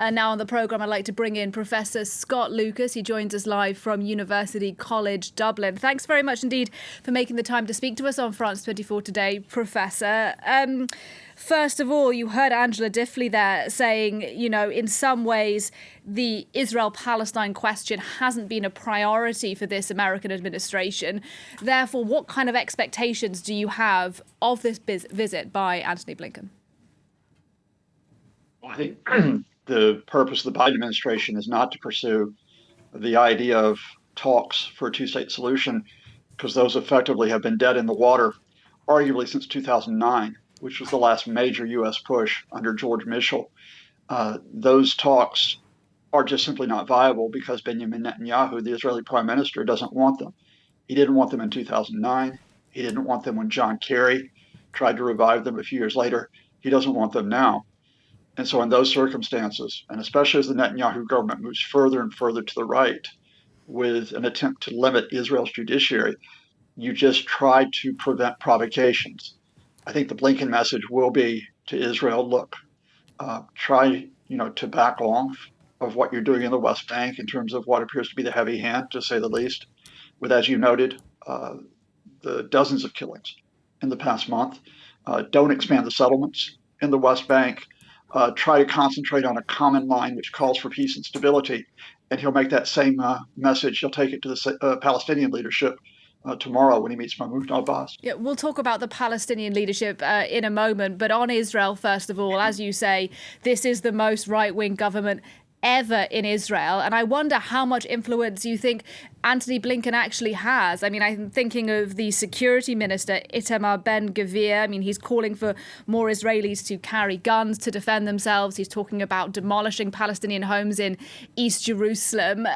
And now on the programme, I'd like to bring in Professor Scott Lucas. He joins us live from University College Dublin. Thanks very much indeed for making the time to speak to us on France 24 today, Professor. First of all, you heard Angela Diffley there saying, you know, in some ways, the Israel-Palestine question hasn't been a priority for this American administration. Therefore, what kind of expectations do you have of this visit by Antony Blinken? Well, I think the purpose of the Biden administration is not to pursue the idea of talks for a two-state solution, because those effectively have been dead in the water, arguably since 2009, which was the last major U.S. push under George Mitchell. Those talks are just simply not viable because Benjamin Netanyahu, the Israeli prime minister, doesn't want them. He didn't want them in 2009. He didn't want them when John Kerry tried to revive them a few years later. He doesn't want them now. And so in those circumstances, and especially as the Netanyahu government moves further and further to the right with an attempt to limit Israel's judiciary, you just try to prevent provocations. I think the Blinken message will be to Israel, look, try to back off of what you're doing in the West Bank in terms of what appears to be the heavy hand, to say the least, with, as you noted, the dozens of killings in the past month. Don't expand the settlements in the West Bank. Try to concentrate on a common line which calls for peace and stability. And he'll make that same message. He'll take it to the Palestinian leadership tomorrow when he meets Mahmoud Abbas. Yeah, we'll talk about the Palestinian leadership in a moment. But on Israel, first of all, as you say, this is the most right-wing government ever in Israel. And I wonder how much influence you think Antony Blinken actually has. I mean, I'm thinking of the security minister, Itamar Ben-Gvir. I mean, he's calling for more Israelis to carry guns to defend themselves. He's talking about demolishing Palestinian homes in East Jerusalem.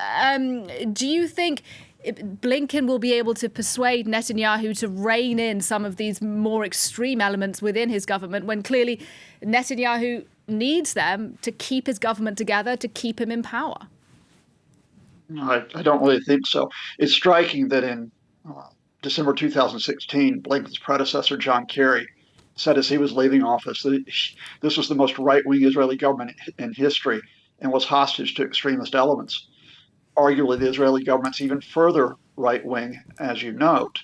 Do you think Blinken will be able to persuade Netanyahu to rein in some of these more extreme elements within his government when clearly Netanyahu needs them to keep his government together, to keep him in power? No, I don't really think so. It's striking that in December 2016, Blinken's predecessor, John Kerry, said as he was leaving office that this was the most right-wing Israeli government in history and was hostage to extremist elements. Arguably, the Israeli government's even further right-wing, as you note.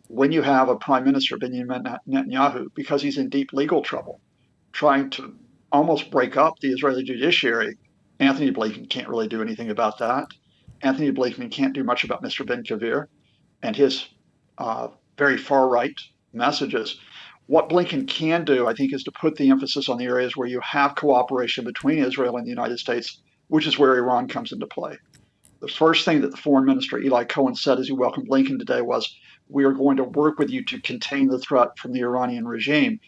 When you have a prime minister, Benjamin Netanyahu, because he's in deep legal trouble, trying to almost break up the Israeli judiciary, Antony Blinken can't really do anything about that. Antony Blinken can't do much about Mr. Ben-Gvir and his very far-right messages. What Blinken can do, I think, is to put the emphasis on the areas where you have cooperation between Israel and the United States, which is where Iran comes into play. The first thing that the foreign minister, Eli Cohen, said as he welcomed Blinken today was, we are going to work with you to contain the threat from the Iranian regime.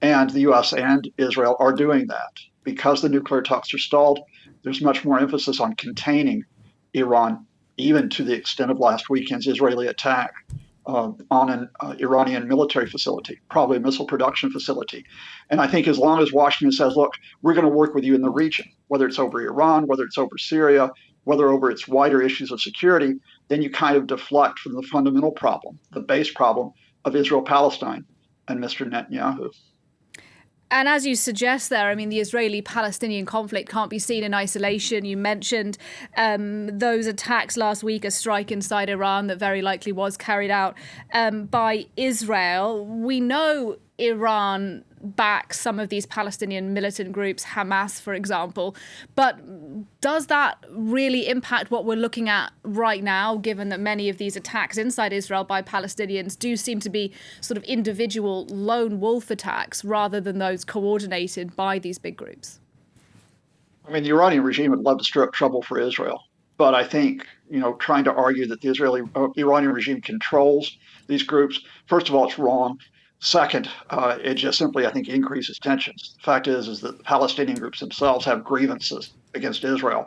And the U.S. and Israel are doing that. Because the nuclear talks are stalled, there's much more emphasis on containing Iran, even to the extent of last weekend's Israeli attack on an Iranian military facility, probably a missile production facility. And I think as long as Washington says, look, we're going to work with you in the region, whether it's over Iran, whether it's over Syria, whether over its wider issues of security, then you kind of deflect from the fundamental problem, the base problem of Israel-Palestine and Mr. Netanyahu. And as you suggest there, I mean, the Israeli-Palestinian conflict can't be seen in isolation. You mentioned those attacks last week, a strike inside Iran that very likely was carried out by Israel. We know Iran backs some of these Palestinian militant groups, Hamas, for example. But does that really impact what we're looking at right now, given that many of these attacks inside Israel by Palestinians do seem to be sort of individual lone wolf attacks rather than those coordinated by these big groups? I mean, the Iranian regime would love to stir up trouble for Israel. But I think, trying to argue that the Iranian regime controls these groups, first of all, it's wrong. Second, it just simply, I think, increases tensions. The fact is that the Palestinian groups themselves have grievances against Israel.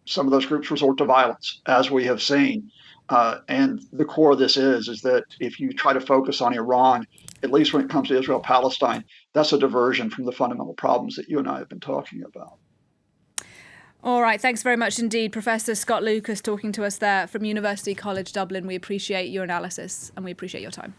Some of those groups resort to violence, as we have seen. And the core of this is that if you try to focus on Iran, at least when it comes to Israel-Palestine, that's a diversion from the fundamental problems that you and I have been talking about. All right. Thanks very much indeed, Professor Scott Lucas, talking to us there from University College Dublin. We appreciate your analysis and we appreciate your time.